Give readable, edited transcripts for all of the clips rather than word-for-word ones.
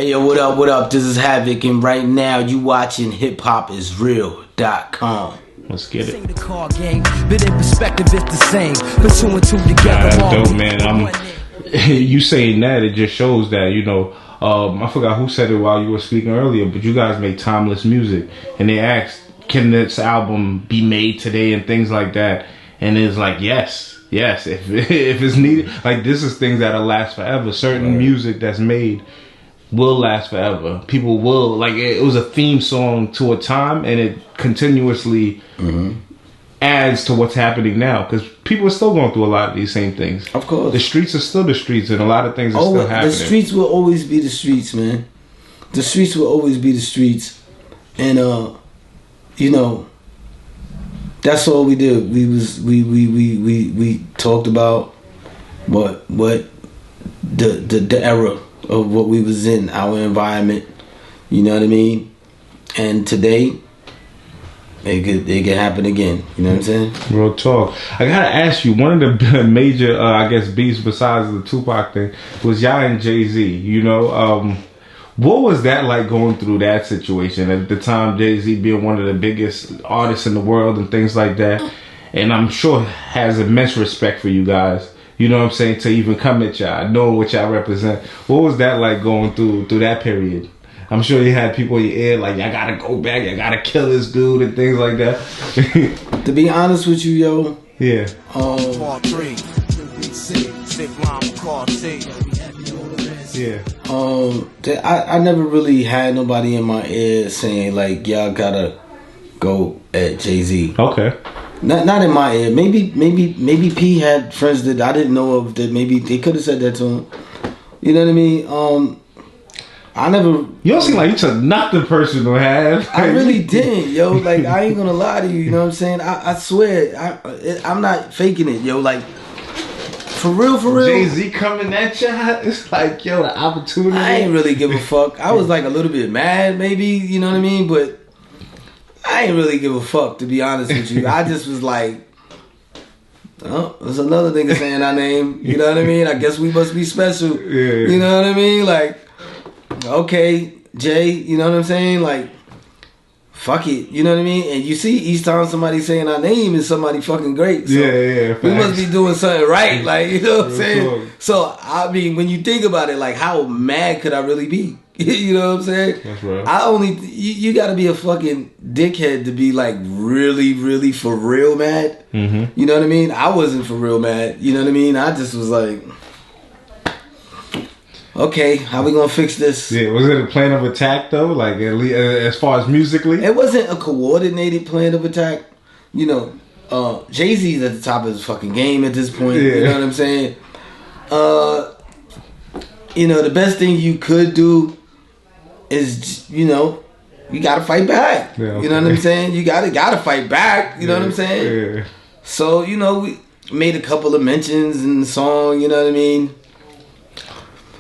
Hey yo, what up, what up? This is Havoc, and right now you watching hiphopisreal.com. Let's get it. The car game, but in perspective it's the same. But 2 and 2 together. That's dope, man. You saying that, it just shows that, you know, I forgot who said it while you were speaking earlier, but you guys make timeless music, and they asked, can this album be made today and things like that, and it's like, yes, if it's needed. Like, this is things that'll last forever. Certain music that's made will last forever. People will, like, it was a theme song to a time, and it continuously adds to what's happening now, because people are still going through a lot of these same things. Of course, the streets are still the streets, and a lot of things are still happening. The streets will always be the streets, man. The streets will always be the streets, and you know, that's all we did. We talked about what the era of what we was in, our environment. You know what I mean? And today, it could happen again. You know what I'm saying? Real talk. I gotta ask you, one of the major, I guess, beefs besides the Tupac thing was y'all and Jay-Z. You know, what was that like going through that situation at the time? Jay-Z being one of the biggest artists in the world and things like that, and I'm sure has immense respect for you guys. You know what I'm saying? To even come at y'all, knowing what y'all represent. What was that like going through that period? I'm sure you had people in your ear like, y'all gotta go back, y'all gotta kill this dude and things like that. To be honest with you, yo. Yeah. Yeah. I never really had nobody in my ear saying like, y'all gotta go at Jay-Z. Okay. Not in my ear. Maybe P had friends that I didn't know of that maybe they could have said that to him. You know what I mean? I never. You don't seem like you took nothing personal, have. I really didn't, yo. Like, I ain't gonna lie to you. You know what I'm saying? I swear, I'm not faking it, yo. Like, for real. Jay-Z coming at you, it's like, yo, the opportunity. I ain't really give a fuck. I was like a little bit mad, maybe. You know what I mean? But I ain't really give a fuck, to be honest with you. I just was like, oh, there's another nigga saying our name. You know what I mean? I guess we must be special. Yeah. You know what I mean? Like, okay, Jay, you know what I'm saying? Like, fuck it, you know what I mean? And you see, each time somebody saying our name is somebody fucking great. So yeah. We must be doing something right, like, you know what I'm saying? So, I mean, when you think about it, like, how mad could I really be? You know what I'm saying? That's right. You gotta be a fucking dickhead to be, like, really, really for real mad. Mm-hmm. You know what I mean? I wasn't for real mad. You know what I mean? I just was like, okay, how we gonna fix this? Yeah, was it a plan of attack though? Like, at least, as far as musically, it wasn't a coordinated plan of attack. You know, Jay-Z's at the top of his fucking game at this point. Yeah. You know what I'm saying? You know, the best thing you could do is, you know, you gotta fight back. Yeah, okay. You know what I'm saying? You gotta fight back. You know what I'm saying? Yeah. So, you know, we made a couple of mentions in the song. You know what I mean?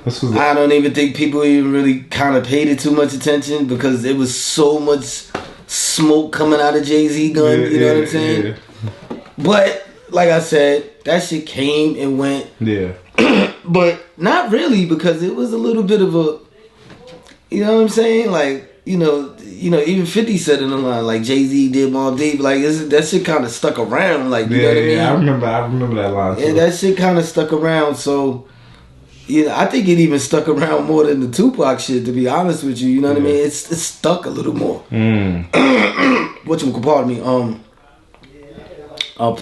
I don't even think people even really kind of paid it too much attention because there was so much smoke coming out of Jay-Z gun. You know what I'm saying? Yeah. But like I said, that shit came and went. Yeah. But not really, because it was a little bit of a, you know what I'm saying? Like, you know, even 50 said in the line, like, Jay-Z did Mobb Deep. Like, that shit kind of stuck around. Like, you know what I mean? I remember that line. Yeah, that shit kind of stuck around. So, you know, I think it even stuck around more than the Tupac shit, to be honest with you. You know what I mean? It's stuck a little more. Pardon me.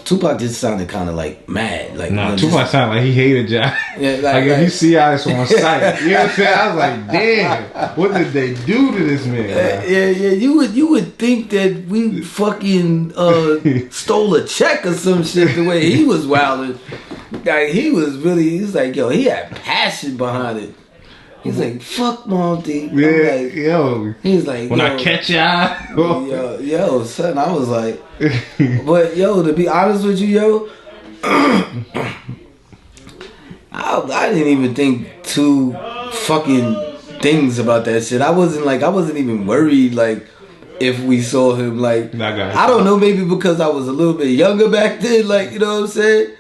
Tupac just sounded kind of like mad. Like, nah, Tupac sounded like he hated y'all. Yeah, like if you see us on site, you know what I'm saying? I was like, damn, what did they do to this man? Yeah. You would think that we fucking stole a check or some shit the way he was wilding. Like, he was like, yo, he had passion behind it. He's like, fuck Mobb Deep. Yeah, like, yo. He's like, when I catch y'all. yo, son, I was like, but yo, to be honest with you, yo, I didn't even think two fucking things about that shit. I wasn't even worried, like, if we saw him, like, I don't know, maybe because I was a little bit younger back then, like, you know what I'm saying?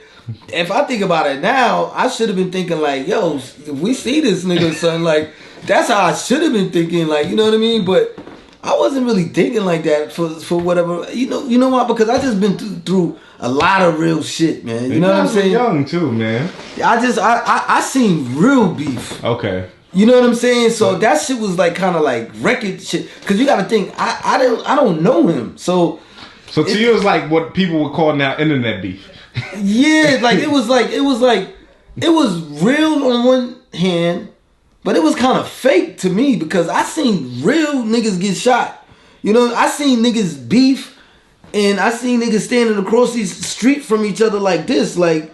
If I think about it now, I should have been thinking like, yo, if we see this nigga, son, like, that's how I should have been thinking. Like, you know what I mean? But I wasn't really thinking like that for whatever. You know why? Because I just been through a lot of real shit, man. You know what I'm saying? Young too, man. I seen real beef. Okay. You know what I'm saying? So that shit was like kind of like record shit. Cause you got to think, I don't know him. So to you, it's like what people would call now internet beef. Yeah, like it was real on one hand, but it was kind of fake to me because I seen real niggas get shot. You know, I seen niggas beef, and I seen niggas standing across the street from each other like this, like,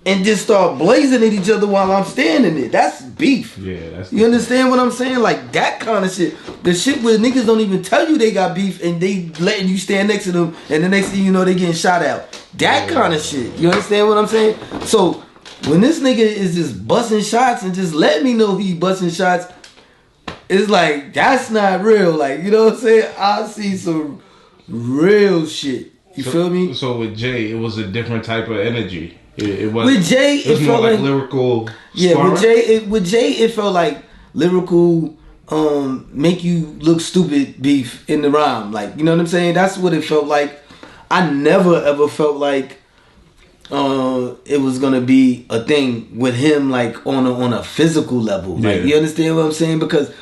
and just start blazing at each other while I'm standing there. That's beef. Yeah, that's. You understand what I'm saying? Like that kind of shit. The shit where niggas don't even tell you they got beef and they letting you stand next to them, and the next thing you know they getting shot out. That kind of shit. You understand what I'm saying? So when this nigga is just busting shots and just letting me know he busting shots, it's like that's not real. Like, you know what I'm saying? I see some real shit. You feel me? So with Jay, it was a different type of energy. It was with Jay. It was more felt like lyrical. Yeah, sparring? with Jay, it felt like lyrical. Make you look stupid beef in the rhyme. Like, you know what I'm saying? That's what it felt like. I never ever felt like it was gonna be a thing with him, like on a physical level. Like, you understand what I'm saying? Because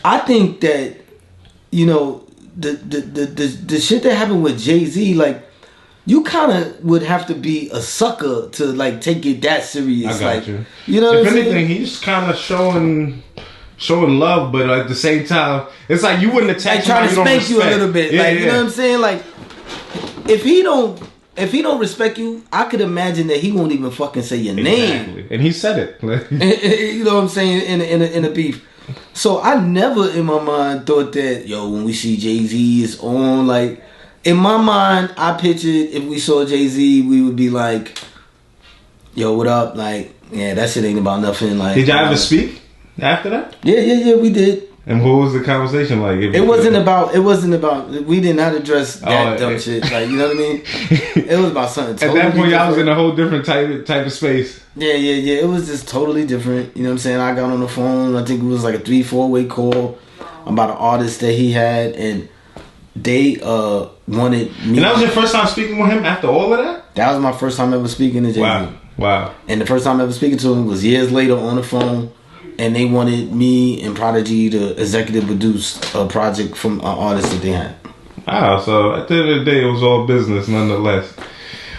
I think that, you know, the shit that happened with Jay-Z, like, you kind of would have to be a sucker to like take it that serious. I got like, you. You know what I'm saying? If anything, he's kind of showing love, but at the same time, it's like you wouldn't attack. Like trying to spank you a little bit. Yeah, like, yeah. You know what I'm saying? Like, if he don't respect you, I could imagine that he won't even fucking say your name. And he said it. You know what I'm saying? In a beef. So I never in my mind thought that, yo, when we see Jay-Z is on, like, in my mind, I pictured if we saw Jay-Z, we would be like, yo, what up? Like, yeah, that shit ain't about nothing. Like, did y'all ever speak after that? Yeah, we did. And what was the conversation like? It wasn't about. We did not address that dumb shit. Like, you know what I mean? It was about something totally at that point, different. y'all was in a whole different type of space. Yeah. It was just totally different. You know what I'm saying? I got on the phone. I think it was like a 3-4 way call about an artist that he had, and they wanted me. And that was your first time speaking with him after all of that? That was my first time ever speaking to Jay-Z. Wow. And the first time ever speaking to him was years later on the phone. And they wanted me and Prodigy to executive produce a project from an artist that they had. Wow, so at the end of the day, it was all business nonetheless.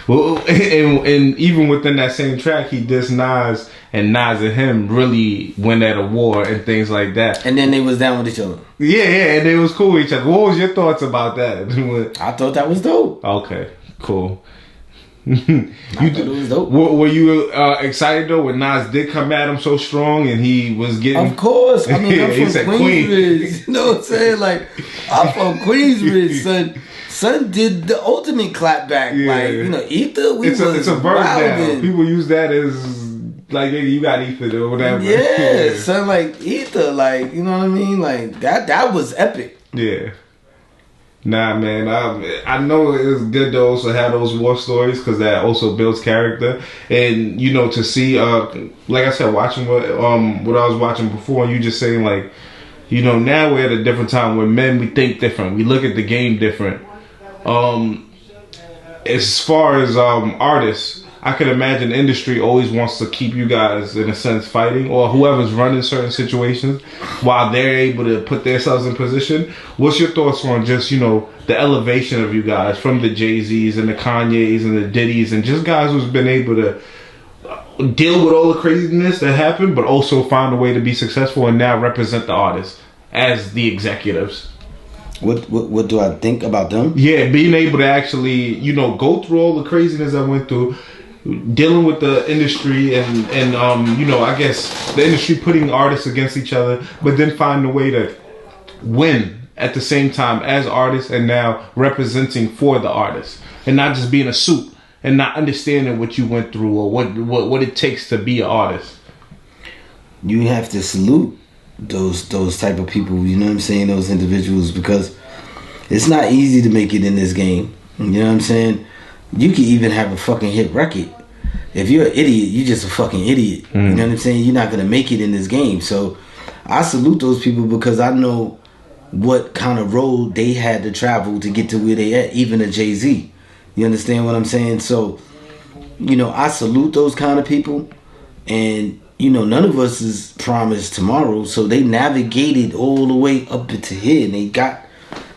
Well, and even within that same track, he dissed Nas, and Nas and him really went at a war and things like that. And then they was down with each other. Yeah, and they was cool with each other. What was your thoughts about that? I thought that was dope. Okay, cool. I thought it was dope. Were you excited though when Nas did come at him so strong and he was getting? Of course. I mean, I'm from Queensbridge. You know what I'm saying? Like, I'm from Queensbridge, son did the ultimate clapback. Yeah. Like, you know, Ether. It's a verb now. People use that as like, nigga, you got Ether or whatever. Yeah, son, like Ether. Like, you know what I mean? Like that was epic. Yeah. Nah, man, I know it was good to also have those war stories because that also builds character, and you know, to see, like I said, watching what I was watching before, and you just saying, like, you know, now we're at a different time where men, we think different, we look at the game different. As far as artists, I could imagine the industry always wants to keep you guys, in a sense, fighting, or whoever's running certain situations while they're able to put themselves in position. What's your thoughts on just, you know, the elevation of you guys from the Jay-Z's and the Kanye's and the Diddy's and just guys who's been able to deal with all the craziness that happened, but also find a way to be successful and now represent the artists as the executives? What do I think about them? Yeah, being able to actually, you know, go through all the craziness I went through, dealing with the industry and you know, I guess the industry putting artists against each other, but then finding a way to win at the same time as artists and now representing for the artists and not just being a suit and not understanding what you went through or what it takes to be an artist. You have to salute those type of people, you know what I'm saying, those individuals, because it's not easy to make it in this game. You know what I'm saying? You can even have a fucking hit record. If you're an idiot, you're just a fucking idiot. You know what I'm saying? You're not gonna make it in this game. So I salute those people because I know what kind of road they had to travel to get to where they at, even a Jay-Z. You understand what I'm saying? So, you know, I salute those kind of people. And, you know, none of us is promised tomorrow. So they navigated all the way up to here and they got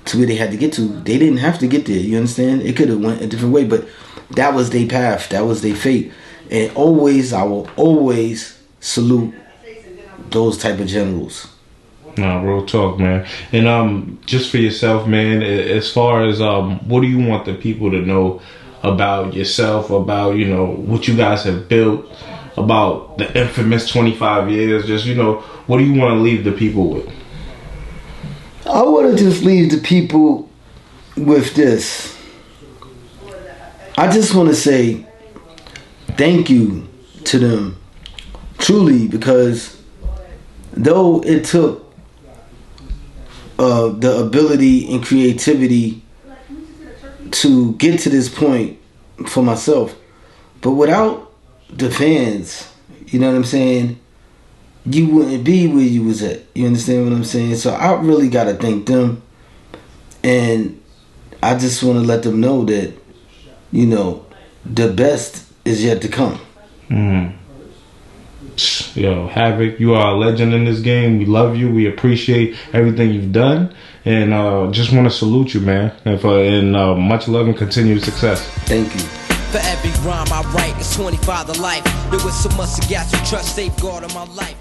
to where they had to get to. They didn't have to get there, you understand? It could have went a different way, but that was their path. That was their fate. And always, I will always salute those type of generals. No, real talk, man. And just for yourself, man, as far as what do you want the people to know about yourself, about, you know, what you guys have built, about the infamous 25 years, just, you know, what do you want to leave the people with? I want to just leave the people with this. I just want to say thank you to them, truly, because though it took the ability and creativity to get to this point for myself, but without the fans, you know what I'm saying, you wouldn't be where you was at. You understand what I'm saying? So I really got to thank them, and I just want to let them know that, you know, the best is yet to come. Yo, Havoc, you are a legend in this game. We love you. We appreciate everything you've done, and just want to salute you, man. And much love and continued success. Thank you. For every rhyme I write, it's 25 to life. There was so much to got to trust, safeguard of my life.